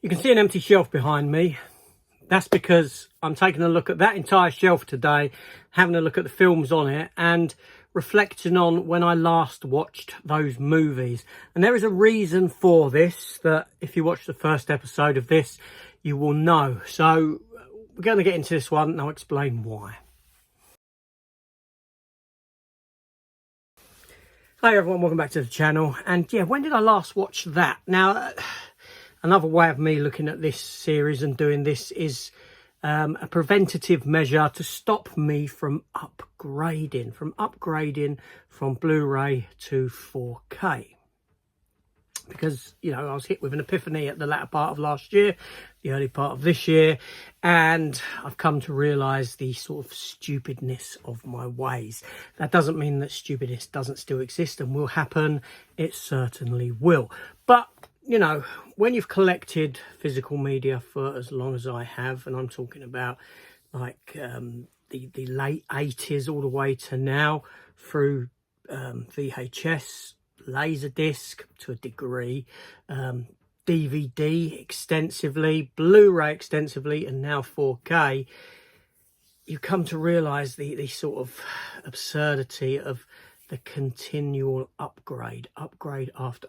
You can see an empty shelf behind me. That's because I'm taking a look at that entire shelf today, having a look at the films on it and reflecting on when I last watched those movies. And there is a reason for this that if you watch the first episode of this, you will know. So we're going to get into this one and I'll explain why. Hi everyone, welcome back to the channel. And yeah, when did I last watch that? Now, another way of me looking at this series and doing this is a preventative measure to stop me from upgrading from Blu-ray to 4K. Because, you know, I was hit with an epiphany at the latter part of last year, the early part of this year, and I've come to realise the sort of stupidness of my ways. That doesn't mean that stupidness doesn't still exist and will happen. It certainly will. But, you know, when you've collected physical media for as long as I have, and I'm talking about like the late 80s all the way to now, through VHS, Laserdisc to a degree, DVD extensively, Blu-ray extensively, and now 4K, you come to realise the sort of absurdity of the continual upgrade after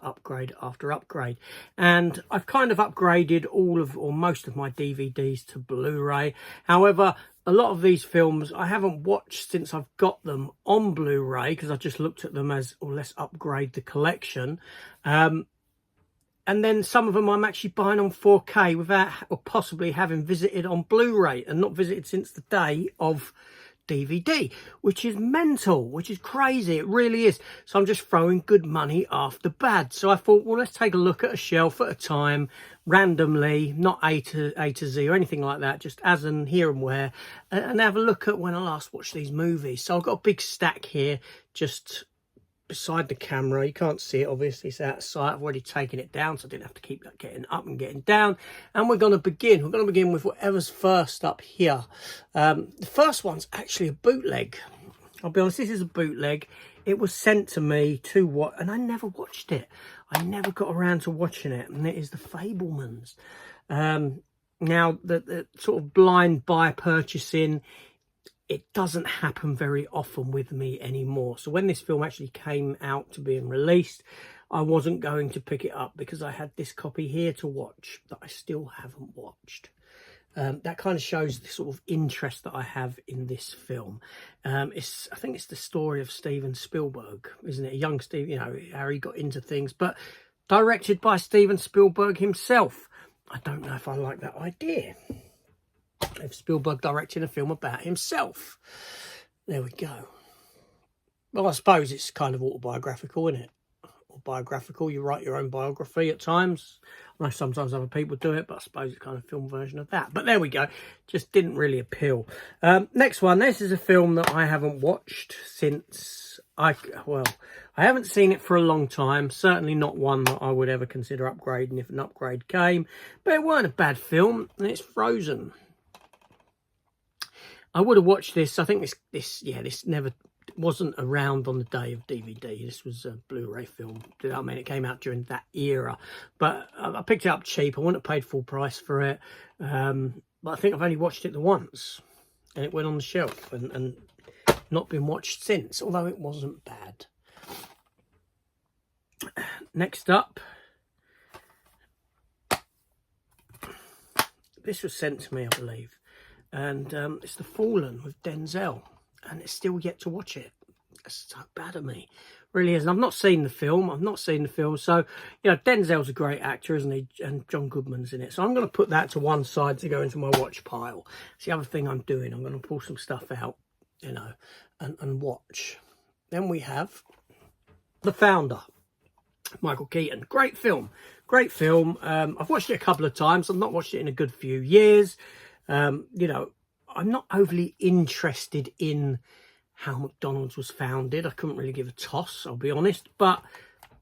upgrade after upgrade. And I've kind of upgraded all of, or most of my DVDs to Blu-ray. However, a lot of these films I haven't watched since I've got them on Blu-ray, because I just looked at them as, oh, let's upgrade the collection. And then some of them I'm actually buying on 4K without, or possibly having visited on Blu-ray and not visited since the day of DVD, which is mental, which is crazy. It really is. So I'm just throwing good money after bad. So I thought, well, let's take a look at a shelf at a time, randomly, not A to Z or anything like that, just as and here and where, and have a look at when I last watched these movies. So I've got a big stack here just beside the camera. You can't see it, obviously, it's out of sight. I've already taken it down, so I didn't have to keep getting up and getting down. And we're going to begin with whatever's first up here. The first one's actually a bootleg. I'll be honest, this is a bootleg. It was sent to me to watch, and I never watched it. I never got around to watching it, and it is The Fabelmans. Now, the sort of blind buy purchasing, it doesn't happen very often with me anymore. So when this film actually came out to being released, I wasn't going to pick it up because I had this copy here to watch that I still haven't watched. That kind of shows the sort of interest that I have in this film. I think it's the story of Steven Spielberg, isn't it? A young Steve, you know, how he got into things, but directed by Steven Spielberg himself. I don't know if I like that idea. If Spielberg directed a film about himself. There we go. Well, I suppose it's kind of autobiographical, isn't it? Autobiographical, you write your own biography at times. I know sometimes other people do it, but I suppose it's kind of a film version of that. But there we go. Just didn't really appeal. Next one. This is a film that I haven't watched since I haven't seen it for a long time. Certainly not one that I would ever consider upgrading if an upgrade came. But it weren't a bad film, and it's Frozen. I would have watched this. I think this never wasn't around on the day of DVD. This was a Blu-ray film. I mean, it came out during that era, but I picked it up cheap. I wouldn't have paid full price for it. But I think I've only watched it the once, and it went on the shelf and not been watched since, although it wasn't bad. Next up, this was sent to me, I believe. And it's The Fallen with Denzel, and it's still yet to watch it. It's so bad of me, really is. And I've not seen the film. So, you know, Denzel's a great actor, isn't he? And John Goodman's in it. So I'm going to put that to one side to go into my watch pile. It's the other thing I'm doing. I'm going to pull some stuff out, you know, and watch. Then we have The Founder, Michael Keaton. Great film. I've watched it a couple of times. I've not watched it in a good few years. You know, I'm not overly interested in how McDonald's was founded. I couldn't really give a toss, I'll be honest, but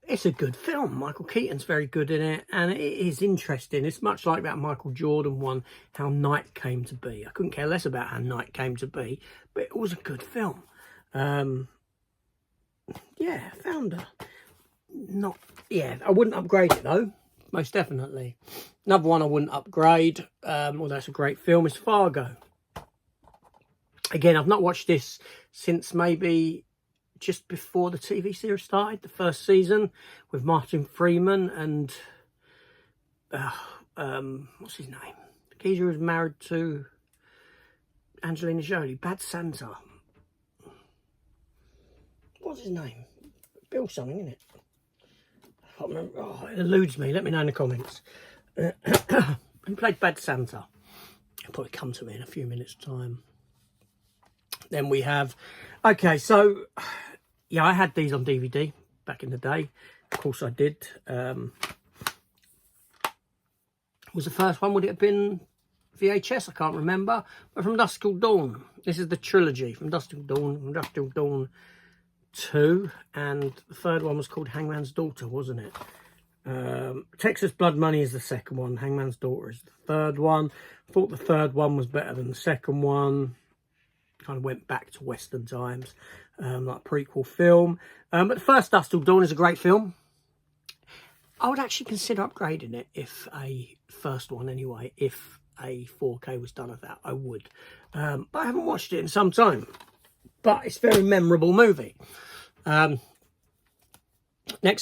it's a good film. Michael Keaton's very good in it, and it is interesting. It's much like that Michael Jordan one, How Night Came to Be. I couldn't care less about How Night Came to Be, but it was a good film. Yeah, Founder. I wouldn't upgrade it though. most definitely. Another one I wouldn't upgrade, although it's a great film, is Fargo. Again, I've not watched this since maybe just before the TV series started, the first season, with Martin Freeman and what's his name? The geezer was married to Angelina Jolie. Bad Santa. What's his name? Bill something, isn't it? I can't remember. Oh, it eludes me. Let me know in the comments. Who played Bad Santa? It'll probably come to me in a few minutes' time. Then we have... Okay, so... Yeah, I had these on DVD back in the day. Of course I did. Was the first one, would it have been VHS? I can't remember. But From Dusk Till Dawn. This is the trilogy. From Dusk Till Dawn, From Dusk Till Dawn 2. And the third one was called Hangman's Daughter, wasn't it? Texas Blood Money is the second one. Hangman's Daughter is the third one. I thought the third one was better than the second one. Kind of went back to Western times, like a prequel film. But the first Dusk Till Dawn is a great film. I would actually consider upgrading it if a first one anyway, if a 4K was done of that, I would. But I haven't watched it in some time. But it's a very memorable movie. Next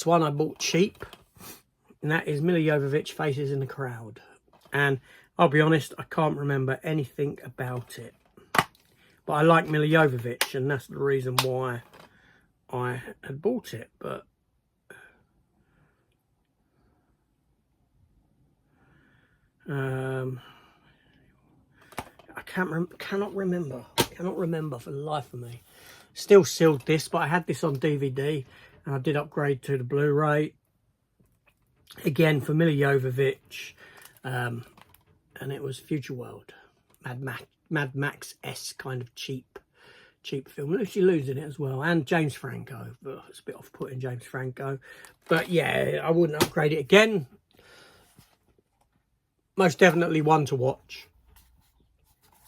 one I bought cheap, and that is Milla Jovovich, Faces in the Crowd. And I'll be honest, I can't remember anything about it. But I like Milla Jovovich, and that's the reason why I had bought it. But I cannot remember for the life of me. Still sealed this, but I had this on DVD, and I did upgrade to the Blu-ray. Again, for Milla Jovovich, and it was Future World, Mad Max-esque kind of cheap film. Lucy Liu's in it as well, and James Franco. It's a bit off-putting, James Franco, but yeah, I wouldn't upgrade it again. Most definitely one to watch,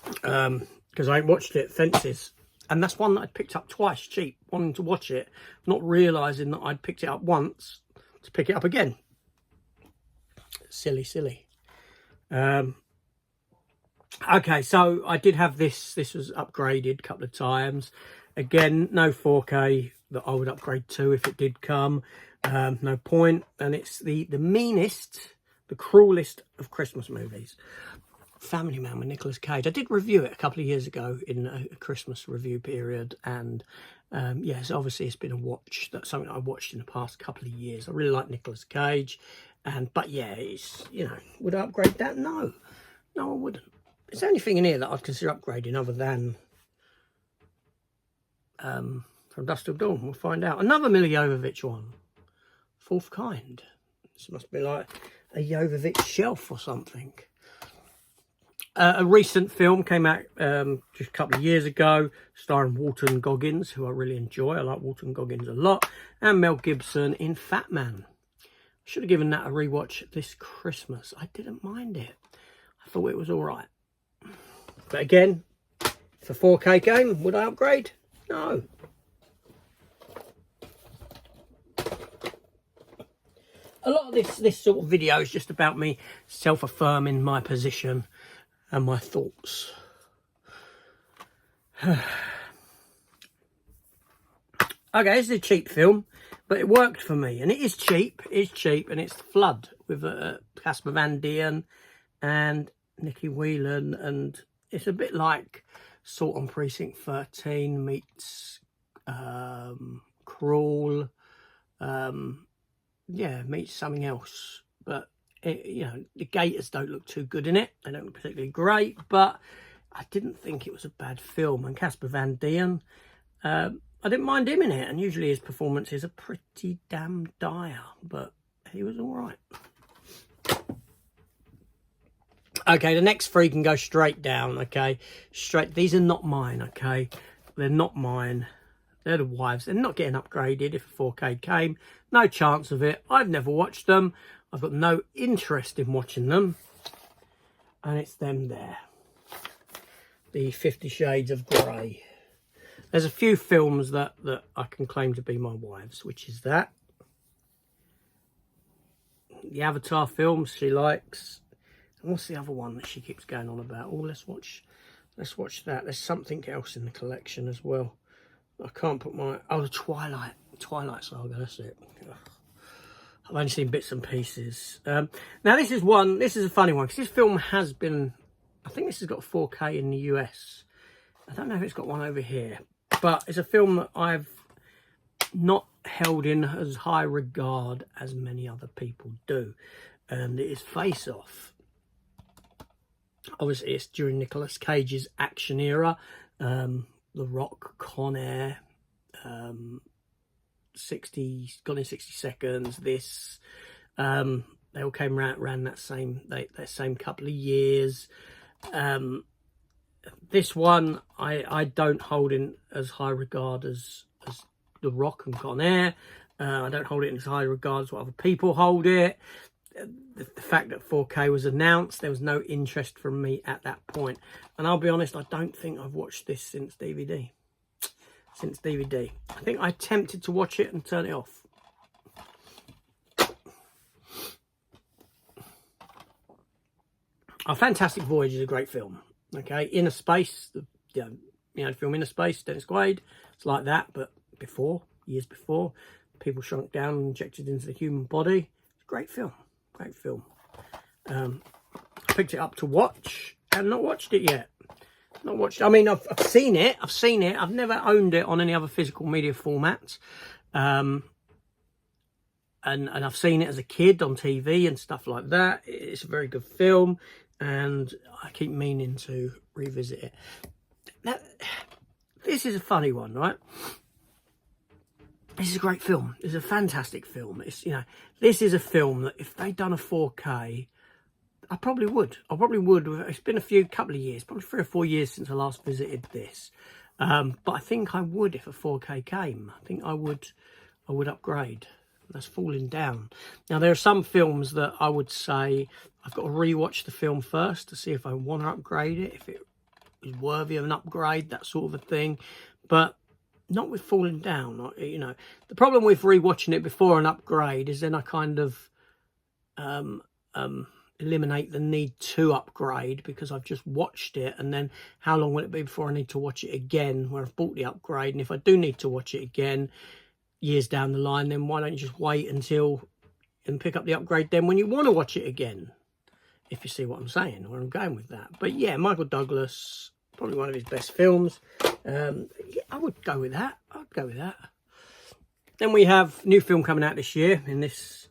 because I watched it, Fences, and that's one that I picked up twice cheap, wanting to watch it, not realising that I'd picked it up once to pick it up again. Silly. Okay, so I did have this. This was upgraded a couple of times. Again, no 4K that I would upgrade to if it did come. No point. And it's the meanest, the cruelest of Christmas movies. Family Man with Nicolas Cage. I did review it a couple of years ago in a Christmas review period. And yes, obviously it's been a watch. That's something I watched in the past couple of years. I really like Nicolas Cage. But yeah, it's, you know, would I upgrade that? No, I wouldn't. Is there anything in here that I'd consider upgrading other than From Dusk Till Dawn? We'll find out. Another Milla Jovovich one. Fourth Kind. This must be like a Jovovich shelf or something. A recent film came out just a couple of years ago, starring Walton Goggins, who I really enjoy. I like Walton Goggins a lot. And Mel Gibson in Fat Man. Should have given that a rewatch this Christmas. I didn't mind it. I thought it was all right. But again, for 4K game, would I upgrade? No. A lot of this sort of video is just about me self-affirming my position and my thoughts. Okay, this is a cheap film, but it worked for me. And it is cheap. It's cheap, and it's Flood with Casper Van Dien and Nicky Whelan, and it's a bit like Salt on Precinct 13 meets Crawl. Yeah, meets something else. But you know, the gators don't look too good in it. They don't look particularly great, but I didn't think it was a bad film. And Casper Van Dien, I didn't mind him in it, and usually his performances are pretty damn dire, but he was all right. Okay, the next three can go straight down, okay? Straight. These are not mine, okay? They're not mine. They're the wives. They're not getting upgraded if a 4K came. No chance of it. I've never watched them. I've got no interest in watching them. And it's them there. The 50 Shades of Grey. There's a few films that I can claim to be my wives, which is that. the Avatar films she likes. And what's the other one that she keeps going on about? Oh, let's watch that. There's something else in the collection as well. I can't put my... Oh, the Twilight Saga, that's it. Ugh. I've only seen bits and pieces. Now, this is a funny one, because this film has been... I think this has got 4K in the US. I don't know if it's got one over here. But it's a film that I've not held in as high regard as many other people do. And it is Face Off. Obviously, it's during Nicolas Cage's action era. The Rock, Con Air, 60 Gone in 60 Seconds, this, they all came around that same couple of years. This one I don't hold in as high regard as The Rock and Con Air. I don't hold it in as high regard as what other people hold it. The fact that 4K was announced, there was no interest from me at that point. And I'll be honest, I don't think I've watched this since DVD. I think I attempted to watch it and turn it off. A Fantastic Voyage is a great film. Okay, Inner Space, the film Inner Space, Dennis Quaid, it's like that, but years before, people shrunk down and injected into the human body. It's a great film. Picked it up to watch and not watched it yet. I mean, I've seen it. I've never owned it on any other physical media format. And I've seen it as a kid on TV and stuff like that. It's a very good film, and I keep meaning to revisit it. Now, this is a funny one, right? This is a great film. It's a fantastic film. This is a film that if they'd done a 4K, I probably would. It's been couple of years, probably 3 or 4 years since I last visited this. But I think I would if a 4K came. I think I would upgrade. That's Falling Down. Now, there are some films that I would say I've got to rewatch the film first to see if I want to upgrade it, if it is worthy of an upgrade, that sort of a thing. But not with Falling Down. The problem with rewatching it before an upgrade is then I kind of eliminate the need to upgrade, because I've just watched it, and then how long will it be before I need to watch it again where I've bought the upgrade? And if I do need to watch it again years down the line, then why don't you just wait until and pick up the upgrade then when you want to watch it again, if you see what I'm saying, where I'm going with that. But yeah, Michael Douglas, probably one of his best films. Yeah, I would go with that. Then we have new film coming out this year in this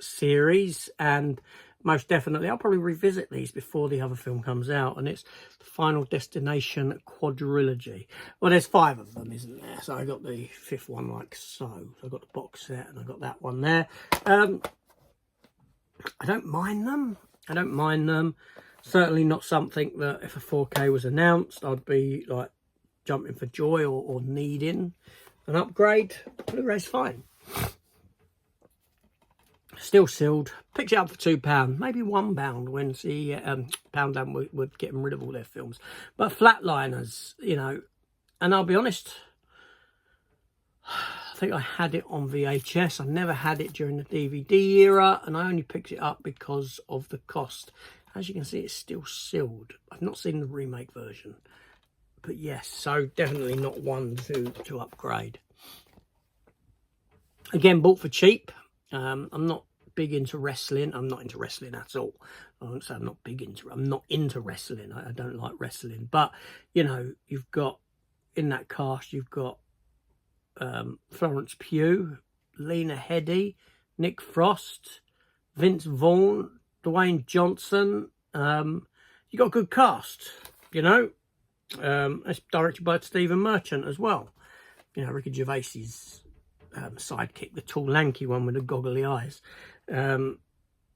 series, and most definitely I'll probably revisit these before the other film comes out, and it's the Final Destination Quadrilogy. Well, there's 5 of them, isn't there? So I got the 5th one like so. I got the box set and I got that one there. I don't mind them. Certainly not something that if a 4K was announced, I'd be like jumping for joy or needing an upgrade. Blu-ray's fine. Still sealed. Picked it up for £2, maybe £1 when Poundland were getting rid of all their films. But Flatliners, and I'll be honest, I think I had it on VHS. I never had it during the DVD era, and I only picked it up because of the cost. As you can see, it's still sealed. I've not seen the remake version. But yes, so definitely not one to upgrade. Again, bought for cheap. I'm not big into wrestling. I'm not into wrestling at all. I won't say I'm not into wrestling. I don't like wrestling. But, you've got, in that cast, you've got Florence Pugh, Lena Headey, Nick Frost, Vince Vaughn, Dwayne Johnson. You got a good cast, It's directed by Stephen Merchant as well. Ricky Gervais's sidekick, the tall lanky one with the goggly eyes. I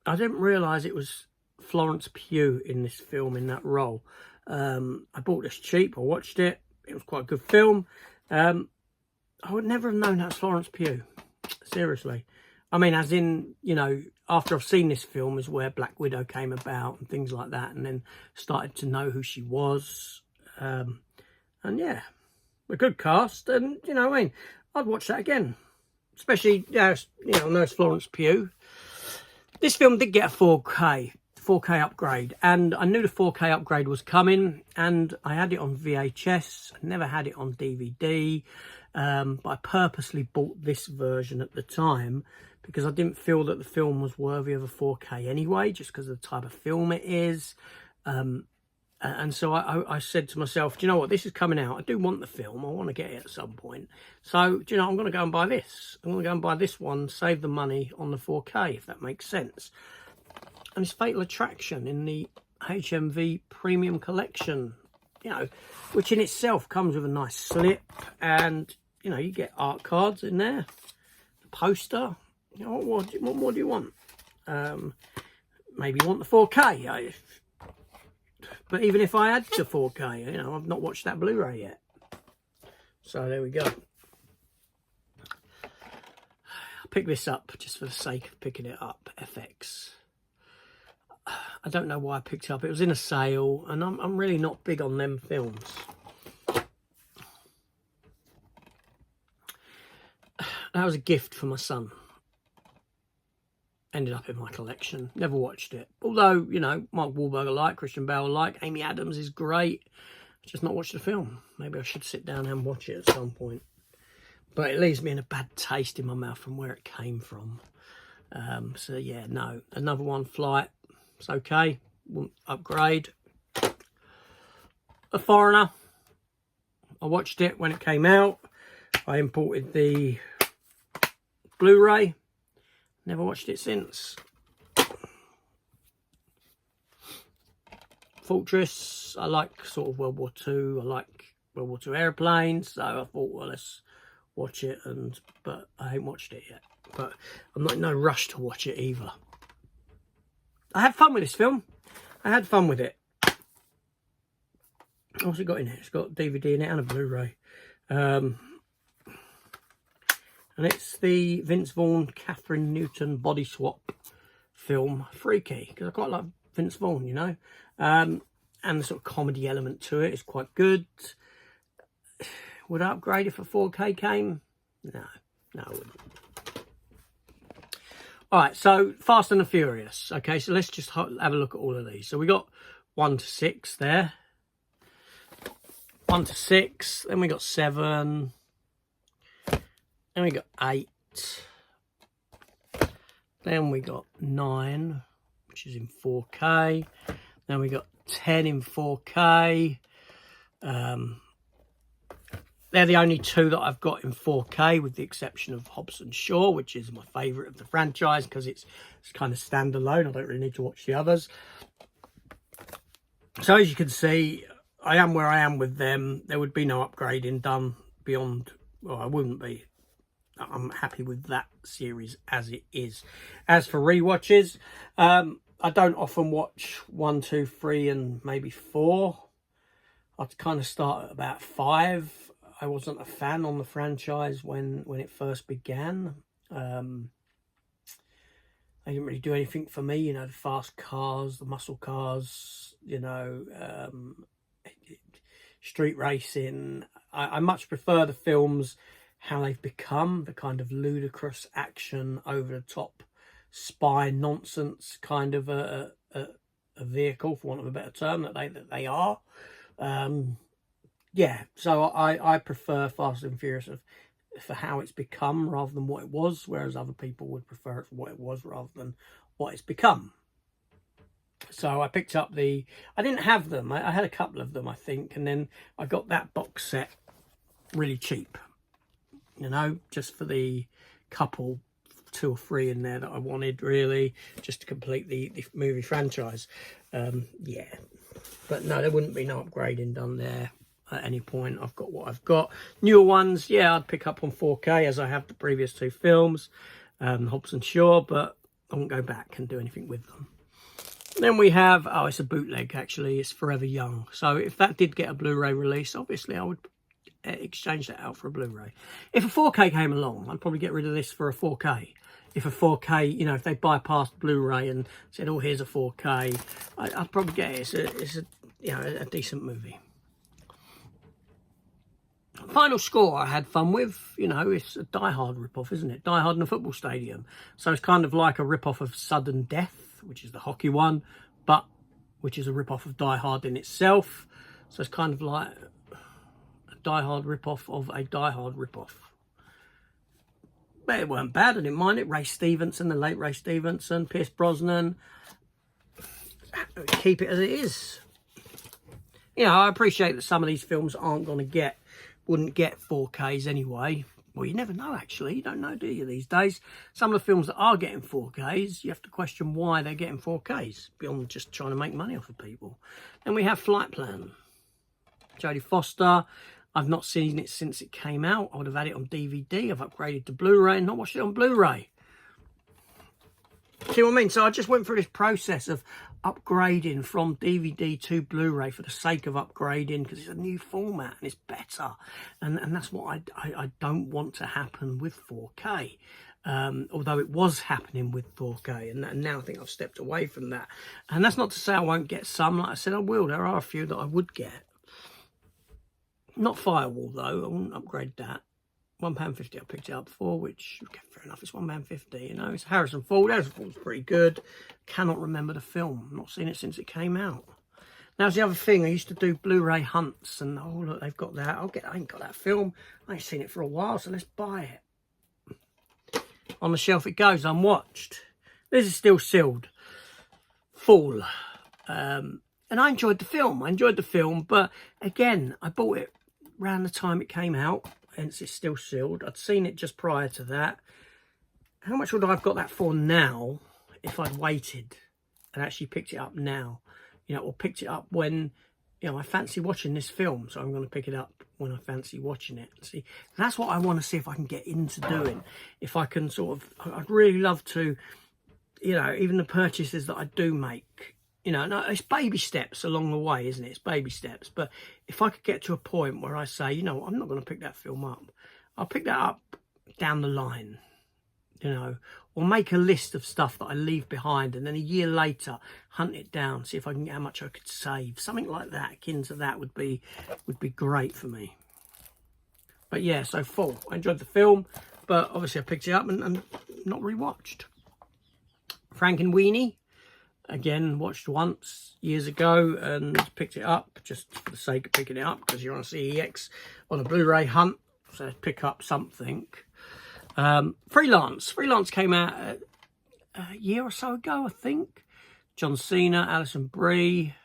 didn't realise it was Florence Pugh in this film in that role. I bought this cheap. I watched it. It was quite a good film. I would never have known that's Florence Pugh. Seriously. I mean, as in, after I've seen this film is where Black Widow came about and things like that, and then started to know who she was. And yeah, a good cast, and I'd watch that again. Especially, I know it's Florence Pugh. This film did get a 4K upgrade, and I knew the 4K upgrade was coming, and I had it on VHS. I never had it on DVD, but I purposely bought this version at the time because I didn't feel that the film was worthy of a 4K anyway, just because of the type of film it is. And so I said to myself, do you know what, this is coming out. I do want the film. I want to get it at some point. So, do you know, I'm going to go and buy this. I'm going to go and buy this one, save the money on the 4K, if that makes sense. And it's Fatal Attraction in the HMV Premium Collection, you know, which in itself comes with a nice slip. And, you know, you get art cards in there, the poster. You know, what more do you want? Maybe you want the 4K. But even if I had the 4K, you know, I've not watched that Blu-ray yet. So there we go. I picked this up just for the sake of picking it up. FX. I don't know why I picked it up. It was in a sale, and I'm really not big on them films. That was a gift for my son. Ended up in my collection. Never watched it. Although, you know, Mark Wahlberg I like, Christian Bale I like, Amy Adams is great. Just not watched the film. Maybe I should sit down and watch it at some point. But it leaves me in a bad taste in my mouth from where it came from. So yeah, no. Another one, Flight. It's okay. Won't upgrade. A Foreigner. I watched it when it came out. I imported the Blu-ray. Never watched it since. Fortress. I like sort of World War II. I like World War II airplanes. So I thought, well, let's watch it. But I ain't watched it yet. But I'm not in no rush to watch it either. I had fun with this film. I had fun with it. What's it got in it? It's got DVD in it and a Blu-ray. And it's the Vince Vaughn, Catherine Newton body swap film, Freaky. Because I quite like Vince Vaughn, you know. And the sort of comedy element to it is quite good. Would I upgrade if a 4K came? No, I wouldn't. All right, so Fast and the Furious. Okay, so let's just have a look at all of these. So we got 1 to 6 there. 1 to 6. Then we got 7. Then we got 8. Then we got 9, which is in 4K. Then we got 10 in 4K. They're the only two that I've got in 4K, with the exception of Hobbs and Shaw, which is my favourite of the franchise because it's kind of standalone. I don't really need to watch the others. So as you can see, I am where I am with them. There would be no upgrading done beyond, well, I wouldn't be. I'm happy with that series as it is. As for rewatches, I don't often watch 1, 2, 3 and maybe 4. I'd kind of start at about 5. I wasn't a fan on the franchise when it first began. They didn't really do anything for me, you know, the fast cars, the muscle cars, you know, street racing. I much prefer the films how they've become, the kind of ludicrous action, over the top spy nonsense kind of a vehicle, for want of a better term, that they are. Yeah, so I prefer Fast and Furious for how it's become rather than what it was, whereas other people would prefer it for what it was rather than what it's become. So I picked up I didn't have them, I had a couple of them, I think, and then I got that box set really cheap, you know, just for the couple, 2 or 3 in there that I wanted, really, just to complete the movie franchise. Yeah, but no, there wouldn't be no upgrading done there at any point. I've got what I've got. Newer ones, yeah, I'd pick up on 4K as I have the previous 2 films, Hobbs and Shaw, but I won't go back and do anything with them. Then we have, oh, it's a bootleg actually, it's Forever Young. So if that did get a Blu-ray release, obviously I would exchange that out for a Blu-ray. If a 4K came along, I'd probably get rid of this for a 4K. If a 4K, you know, if they bypassed Blu-ray and said, oh, here's a 4K, I'd probably get it. It's a you know, a decent movie. Final Score I had fun with. You know, it's a Die Hard rip-off, isn't it? Die Hard in a football stadium. So it's kind of like a rip-off of Sudden Death, which is the hockey one, but which is a rip-off of Die Hard in itself. So it's kind of like a Die Hard rip-off of a Die Hard rip-off. But it weren't bad. I didn't mind it. Ray Stevenson, the late Ray Stevenson, Pierce Brosnan. Keep it as it is. You know, I appreciate that some of these films wouldn't get 4Ks anyway. Well, you never know, actually. You don't know, do you, these days? Some of the films that are getting 4Ks, you have to question why they're getting 4Ks, beyond just trying to make money off of people. Then we have Flight Plan. Jodie Foster. I've not seen it since it came out. I would have had it on DVD. I've upgraded to Blu-ray and not watched it on Blu-ray. See what I mean? So I just went through this process of upgrading from DVD to Blu-ray for the sake of upgrading, because it's a new format and it's better. And that's what I don't want to happen with 4K. Although it was happening with 4K, and now I think I've stepped away from that. And that's not to say I won't get some. Like I said, I will. There are a few that I would get. Not Firewall, though. I wouldn't upgrade that. £1.50 I picked it up for, which, okay, fair enough, it's £1.50, you know. It's Harrison Ford. Harrison Ford's pretty good. Cannot remember the film. Not seen it since it came out. Now's the other thing. I used to do Blu-ray hunts, and oh, look, they've got that. I ain't got that film. I ain't seen it for a while, so let's buy it. On the shelf it goes, unwatched. This is still sealed. Full. And I enjoyed the film. But again, I bought it around the time it came out, hence it's still sealed. I'd seen it just prior to that. How much would I have got that for now if I'd waited and actually picked it up now? You know, or picked it up when, you know, I fancy watching this film, so I'm going to pick it up when I fancy watching it. See, that's what I want to see if I can get into doing. If I can sort of, I'd really love to, you know, even the purchases that I do make, you know, no, it's baby steps along the way, isn't it? It's baby steps. But if I could get to a point where I say, you know, I'm not going to pick that film up. I'll pick that up down the line, you know, or make a list of stuff that I leave behind, and then a year later hunt it down, see if I can get how much I could save. Something like that, akin to that, would be great for me. But yeah, so full. I enjoyed the film, but obviously I picked it up and not rewatched. Frankenweenie. Again, watched once years ago and picked it up just for the sake of picking it up, because you're on a CEX on a Blu-ray hunt, so pick up something. Freelance came out a year or so ago, I think. John Cena, Alison Brie,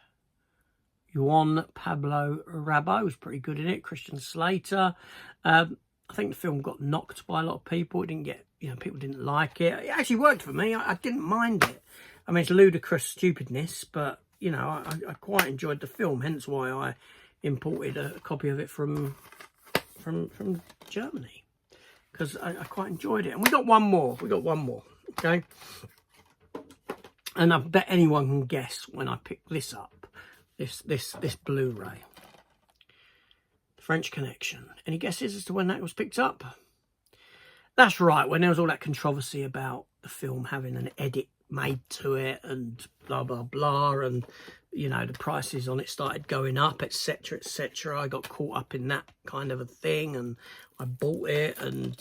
Juan Pablo Rabo was pretty good in it. Christian Slater. I think the film got knocked by a lot of people. It didn't get, you know, people didn't like it. It actually worked for me. I didn't mind it. I mean, it's ludicrous stupidness, but, you know, I quite enjoyed the film, hence why I imported a copy of it from Germany, because I quite enjoyed it. And we got one more, okay? And I bet anyone can guess when I picked this up, this Blu-ray. French Connection. Any guesses as to when that was picked up? That's right, when there was all that controversy about the film having an edit made to it and blah blah blah, and you know, the prices on it started going up, etc etc. I got caught up in that kind of a thing, and I bought it. And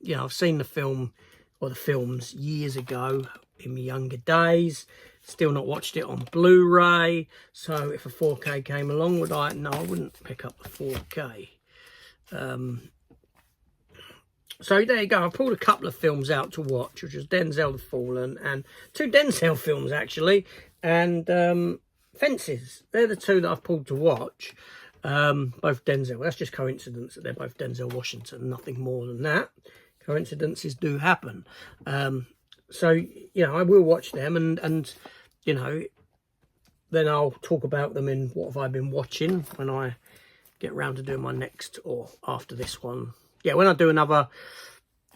you know, I've seen the film or the films years ago in my younger days, still not watched it on Blu-ray. So if a 4K came along, would I? No, I wouldn't pick up the 4K. So there you go. I pulled a couple of films out to watch, which was Denzel the Fallen, and two Denzel films actually, and Fences. They're the two that I've pulled to watch. Both Denzel. That's just coincidence that they're both Denzel Washington. Nothing more than that. Coincidences do happen. So you know, I will watch them, and you know, then I'll talk about them in what have I been watching when I get round to doing my next, or after this one. Yeah, when I do another,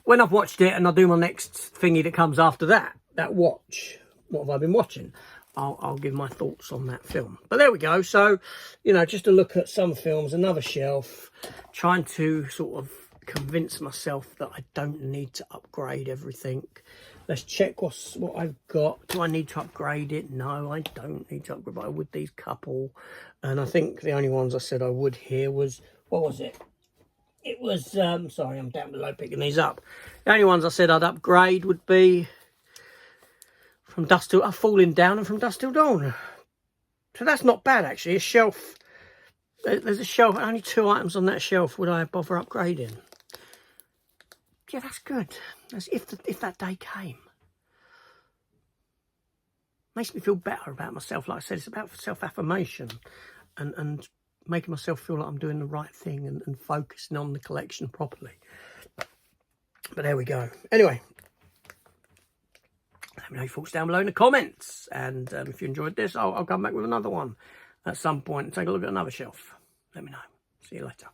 when I've watched it and I do my next thingy that comes after that watch, what have I been watching? I'll give my thoughts on that film. But there we go. So, you know, just to look at some films, another shelf, trying to sort of convince myself that I don't need to upgrade everything. Let's check what I've got. Do I need to upgrade it? No, I don't need to upgrade, but I would these couple. And I think the only ones I said I would here was, what was it? it was, sorry, I'm down below picking these up. The only ones I said I'd upgrade would be From Dusk Till, Falling Down and From Dusk Till Dawn. So that's not bad, actually. A shelf, there's a shelf, only 2 items on that shelf. Would I bother upgrading? Yeah, that's good. That's if that day came. Makes me feel better about myself. Like I said, it's about self-affirmation and making myself feel like I'm doing the right thing and focusing on the collection properly. But there we go. Anyway, let me know your thoughts down below in the comments. And if you enjoyed this, I'll come back with another one at some point and take a look at another shelf. Let me know. See you later.